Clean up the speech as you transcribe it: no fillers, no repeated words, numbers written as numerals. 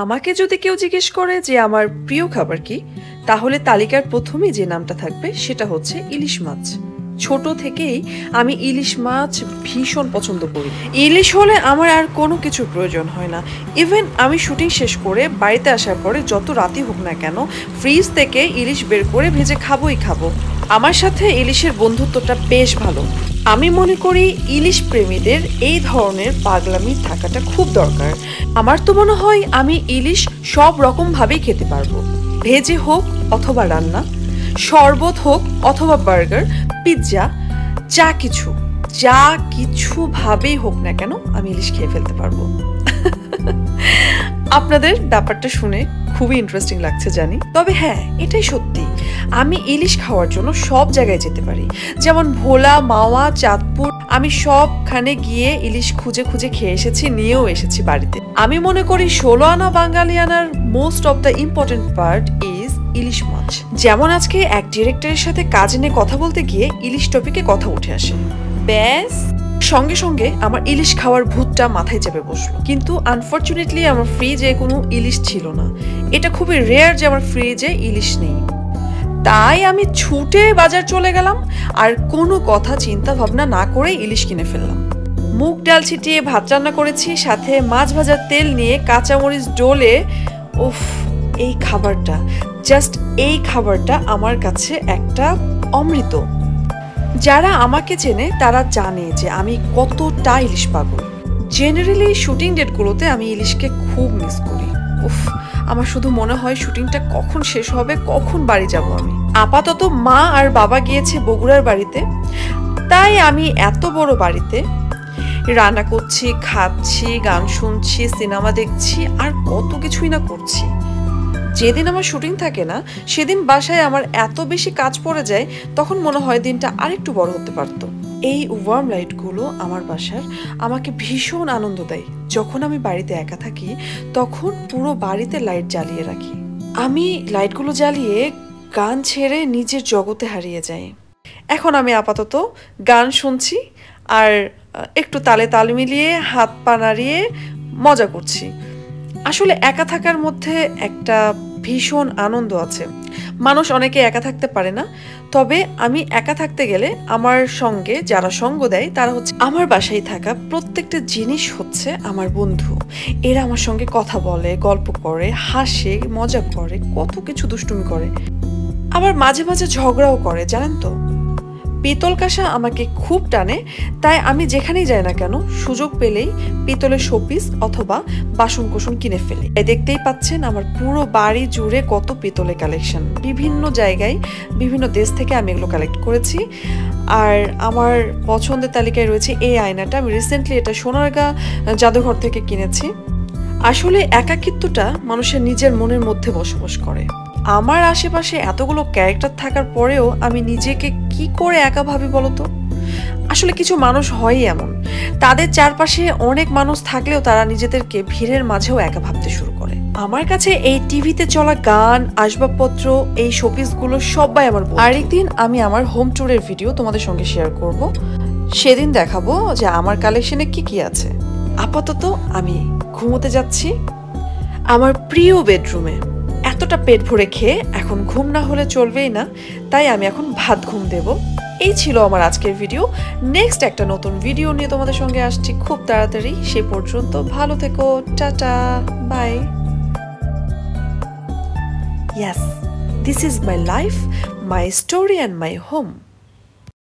আমাকে যদি কেউ জিজ্ঞেস করে যে আমার প্রিয় খাবার কি, তাহলে তালিকার প্রথমেই যে নামটা থাকবে সেটা হচ্ছে ইলিশ মাছ। ছোট থেকেই আমি ইলিশ মাছ ভীষণ পছন্দ করি। ইলিশ হলে আমার আর কোনো কিছুর প্রয়োজন হয় না। ইভেন আমি শুটিং শেষ করে বাড়িতে আসার পরে যত রাতই হোক না কেন, ফ্রিজ থেকে ইলিশ বের করে ভেজে খাবোই খাবো। আমার সাথে ইলিশের বন্ধুত্বটা বেশ ভালো। আমি মনে করি ইলিশ প্রেমীদের এই ধরনের পাগলামি থাকাটা খুব দরকার। আমার তো মনে হয় আমি ইলিশ সব রকম ভাবেই খেতে পারবো, ভেজে হোক অথবা রান্না, শরবত হোক অথবা বার্গার, পিৎজা, যা কিছু ভাবেই হোক না কেন আমি ইলিশ খেয়ে ফেলতে পারবো। আপনাদের ব্যাপারটা শুনে খুবই ইন্টারেস্টিং লাগছে জানি, তবে হ্যাঁ এটাই সত্যি, আমি ইলিশ খাওয়ার জন্য সব জায়গায় যেতে পারি। যেমন ভোলা, মাওয়া, চাঁদপুর, আমি সবখানে গিয়ে ইলিশ খুঁজে খুঁজে খেয়ে এসেছি, নিয়েও এসেছি বাড়িতে। আমি মনে করি 16 আনা বাঙালিয়ানার most of the important part is ইলিশ মাছ। যেমন আজকে এক ডিরেক্টরের সাথে কাজ নিয়ে কথা বলতে গিয়ে ইলিশ টপিকে কথা উঠে আসে, ব্যাস সঙ্গে সঙ্গে আমার ইলিশ খাওয়ার ভূতটা মাথায় চেপে বসলো। কিন্তু আনফরচুনেটলি আমার ফ্রিজে কোনো ইলিশ ছিল না। এটা খুবই রেয়ার যে আমার ফ্রিজে ইলিশ নেই। তাই আমি ছুটে বাজার চলে গেলাম আর কোনো কথা চিন্তা ভাবনা না করে ইলিশ কিনে ফেললাম। মুগ ডাল ছিটিয়ে ভাত রান্না করেছি, সাথে মাছ ভাজার তেল নিয়ে কাঁচামরিচ ডলে। উফ, এই খাবারটা আমার কাছে একটা অমৃত। যারা আমাকে চেনে তারা জানে যে আমি কতটা ইলিশ পাগল। জেনারেলি শুটিং ডেটগুলোতে আমি ইলিশকে খুব মিস করি। উফ, আমার শুধু মনে হয় শুটিংটা কখন শেষ হবে, কখন বাড়ি যাব আমি। আপাতত মা আর বাবা গিয়েছে বগুড়ার বাড়িতে, তাই আমি এত বড় বাড়িতে রান্না করছি, খাচ্ছি, গান শুনছি, সিনেমা দেখছি, আর কত কিছুই না করছি। যেদিন আমার শুটিং থাকে না সেদিন বাসায় আমার এত বেশি কাজ পড়ে যায়, তখন মনে হয় দিনটা আরেকটু বড় হতে পারতো। এই ওয়ার্ম লাইটগুলো আমার বাসার আমাকে ভীষণ আনন্দ দেয়। যখন আমি বাড়িতে একা থাকি তখন পুরো বাড়িতে লাইট জ্বালিয়ে রাখি। আমি লাইটগুলো জ্বালিয়ে গান ছেড়ে নিজের জগতে হারিয়ে যাই। এখন আমি আপাতত গান শুনছি আর একটু তালে তাল মিলিয়ে হাত পা নাড়িয়ে মজা করছি। আসলে একা থাকার মধ্যে একটা ভীষণ আনন্দ আছে। মানুষ অনেকে একা থাকতে পারে না, তবে আমি একা থাকতে গেলে আমার সঙ্গে যারা সঙ্গ দেয় তারা হচ্ছে আমার বাসায় থাকা প্রত্যেকটা জিনিস হচ্ছে আমার বন্ধু। এরা আমার সঙ্গে কথা বলে, গল্প করে, হাসে, মজা করে, কত কিছু দুষ্টুমি করে, আবার মাঝে মাঝে ঝগড়াও করে। জানেন তো, পিতল কাঁসা আমাকে খুব টানে, তাই আমি যেখানেই যাই না কেন সুযোগ পেলেই পিতলের শোপিস অথবা বাসন কোসন কিনে ফেলি। দেখতেই পাচ্ছেন আমার পুরো বাড়ি জুড়ে কত পিতলের কালেকশন। বিভিন্ন জায়গায় বিভিন্ন দেশ থেকে আমি এগুলো কালেক্ট করেছি। আর আমার পছন্দের তালিকায় রয়েছে এই আয়নাটা। আমি রিসেন্টলি এটা সোনারগাঁ জাদুঘর থেকে কিনেছি। আসলে একাকিত্বটা মানুষের নিজের মনের মধ্যে বসবাস করে। আমার আশেপাশে এতগুলো ক্যারেক্টার থাকার পরেও আমি নিজেকে কি করে একা ভাবি বলতো? আসলে কিছু মানুষ হয় এমন, তাদের চারপাশে অনেক মানুষ থাকলেও তারা নিজেদেরকে ভিড়ের মাঝেও একা ভাবতে শুরু করে। আমার কাছে এই টিভিতে চলা গান, আসবাবপত্র, এই শোপিসগুলো সবাই আমার বন্ধু। আরেকদিন আমি আমার হোম ট্যুরের ভিডিও তোমাদের সঙ্গে শেয়ার করব। সেদিন দেখাবো যে আমার কালেকশনে কি কি আছে। আপাতত আমি ঘুমোতে যাচ্ছি আমার প্রিয় বেডরুমে। এতটা পেট ভরে খেয়ে এখন ঘুম না হলে চলবেই না, তাই আমি এখন ভাত ঘুম দেব। এই ছিল আমার আজকের ভিডিও। নেক্সট একটা নতুন ভিডিও নিয়ে তোমাদের সঙ্গে আসছি খুব তাড়াতাড়ি। সে পর্যন্ত ভালো থেকো, tata, bye. Yes, this is my life, my story and my home.